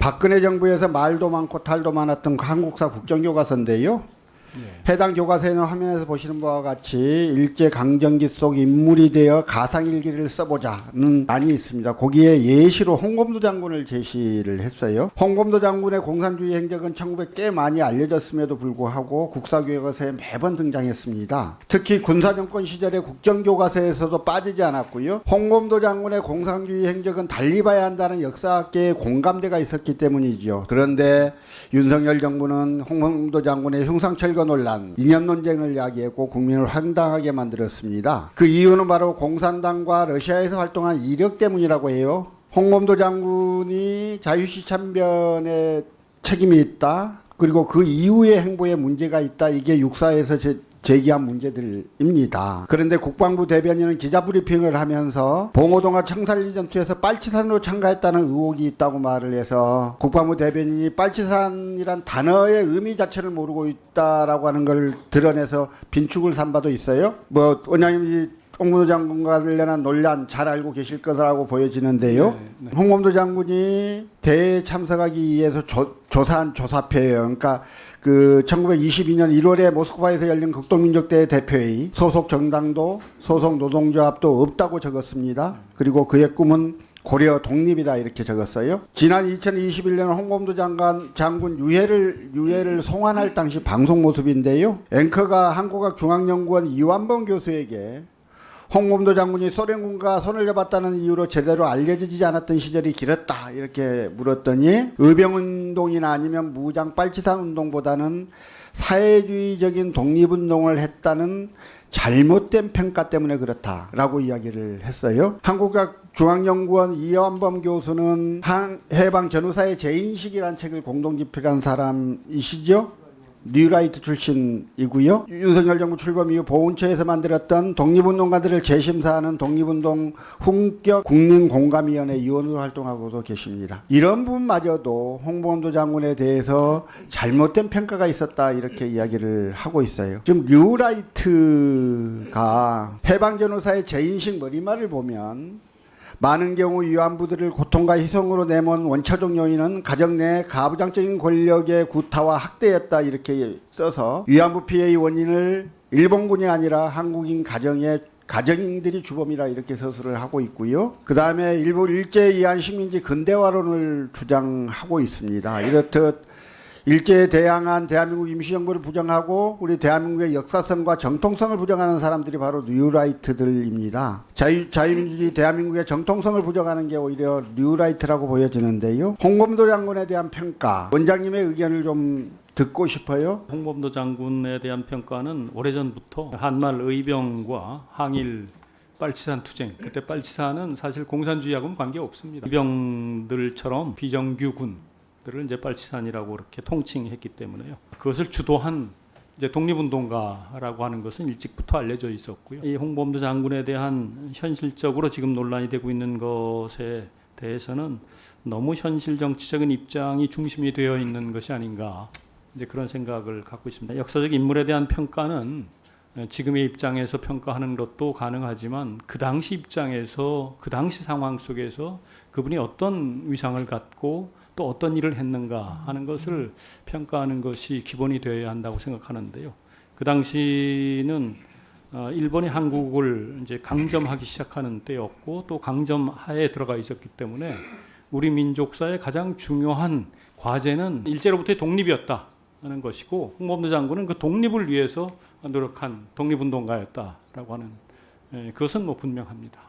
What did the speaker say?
박근혜 정부에서 말도 많고 탈도 많았던 한국사 국정교과서인데요. 해당 교과서에는 화면에서 보시는 바와 같이 일제강점기 속 인물이 되어 가상일기를 써보자는 안이 있습니다. 거기에 예시로 홍범도 장군을 제시를 했어요. 홍범도 장군의 공산주의 행적은 1900 꽤 많이 알려졌음에도 불구하고 국사교과서에 매번 등장했습니다. 특히 군사정권 시절의 국정교과서에서도 빠지지 않았고요. 홍범도 장군의 공산주의 행적은 달리 봐야 한다는 역사학계의 공감대가 있었기 때문이죠. 그런데 윤석열 정부는 홍범도 장군의 흉상철거 논란, 이념 논쟁을 야기했고 국민을 황당하게 만들었습니다. 그 이유는 바로 공산당과 러시아에서 활동한 이력 때문이라고 해요. 홍범도 장군이 자유시 참변에 책임이 있다. 그리고 그 이후의 행보에 문제가 있다. 이게 육사에서 제기한 문제들입니다. 그런데 국방부 대변인은 기자브리핑을 하면서 봉오동과 청산리 전투에서 빨치산으로 참가했다는 의혹이 있다고 말을 해서 국방부 대변인이 빨치산이란 단어의 의미 자체를 모르고 있다라고 하는 걸 드러내서 빈축을 산 바도 있어요. 원장님이 홍범도 장군과 관련한 논란 잘 알고 계실 거라고 보여지는데요. 네. 홍범도 장군이 대회에 참석하기 위해서 조사한 조사표예요. 그러니까 1922년 1월에 모스크바에서 열린 극동민족대회 대표회의, 소속 정당도 소속 노동조합도 없다고 적었습니다. 그리고 그의 꿈은 고려 독립이다 이렇게 적었어요. 지난 2021년 홍범도 장군 유해를 송환할 당시 방송 모습인데요. 앵커가 한국학중앙연구원 이완범 교수에게 홍범도 장군이 소련군과 손을 잡았다는 이유로 제대로 알려지지 않았던 시절이 길었다 이렇게 물었더니 의병운동이나 아니면 무장 빨치산 운동보다는 사회주의적인 독립운동을 했다는 잘못된 평가 때문에 그렇다라고 이야기를 했어요. 한국학중앙연구원 이완범 교수는 해방 전후사의 재인식이라는 책을 공동 집필한 사람이시죠. 뉴라이트 출신이고요. 윤석열 정부 출범 이후 보훈처에서 만들었던 독립운동가들을 재심사하는 독립운동 훈격 국민공감위원회 위원으로 활동하고도 계십니다. 이런 부분마저도 홍범도 장군에 대해서 잘못된 평가가 있었다 이렇게 이야기를 하고 있어요. 지금 뉴라이트가 해방전후사의 재인식 머리말을 보면 많은 경우 위안부들을 고통과 희생으로 내몬 원초적 요인은 가정 내 가부장적인 권력의 구타와 학대였다 이렇게 써서 위안부 피해의 원인을 일본군이 아니라 한국인 가정인들이 주범이라 이렇게 서술을 하고 있고요. 그 다음에 일부 일제에 의한 식민지 근대화론을 주장하고 있습니다. 이렇듯 일제에 대항한 대한민국 임시정부를 부정하고 우리 대한민국의 역사성과 정통성을 부정하는 사람들이 바로 뉴라이트들입니다. 자유민주주의 대한민국의 정통성을 부정하는 게 오히려 뉴라이트라고 보여지는데요. 홍범도 장군에 대한 평가, 원장님의 의견을 좀 듣고 싶어요. 홍범도 장군에 대한 평가는 오래전부터 한말 의병과 항일 빨치산 투쟁, 그때 빨치산은 사실 공산주의하고는 관계 없습니다. 의병들처럼 비정규군 를 이제 빨치산이라고 이렇게 통칭했기 때문에요. 그것을 주도한 이제 독립운동가라고 하는 것은 일찍부터 알려져 있었고요. 이 홍범도 장군에 대한 현실적으로 지금 논란이 되고 있는 것에 대해서는 너무 현실 정치적인 입장이 중심이 되어 있는 것이 아닌가 이제 그런 생각을 갖고 있습니다. 역사적 인물에 대한 평가는 지금의 입장에서 평가하는 것도 가능하지만 그 당시 입장에서 그 당시 상황 속에서 그분이 어떤 위상을 갖고 또 어떤 일을 했는가 하는 것을 평가하는 것이 기본이 되어야 한다고 생각하는데요. 그 당시는 일본이 한국을 이제 강점하기 시작하는 때였고 또 강점하에 들어가 있었기 때문에 우리 민족사의 가장 중요한 과제는 일제로부터의 독립이었다 하는 것이고 홍범도 장군은 그 독립을 위해서 노력한 독립운동가였다라고 하는 그것은 분명합니다.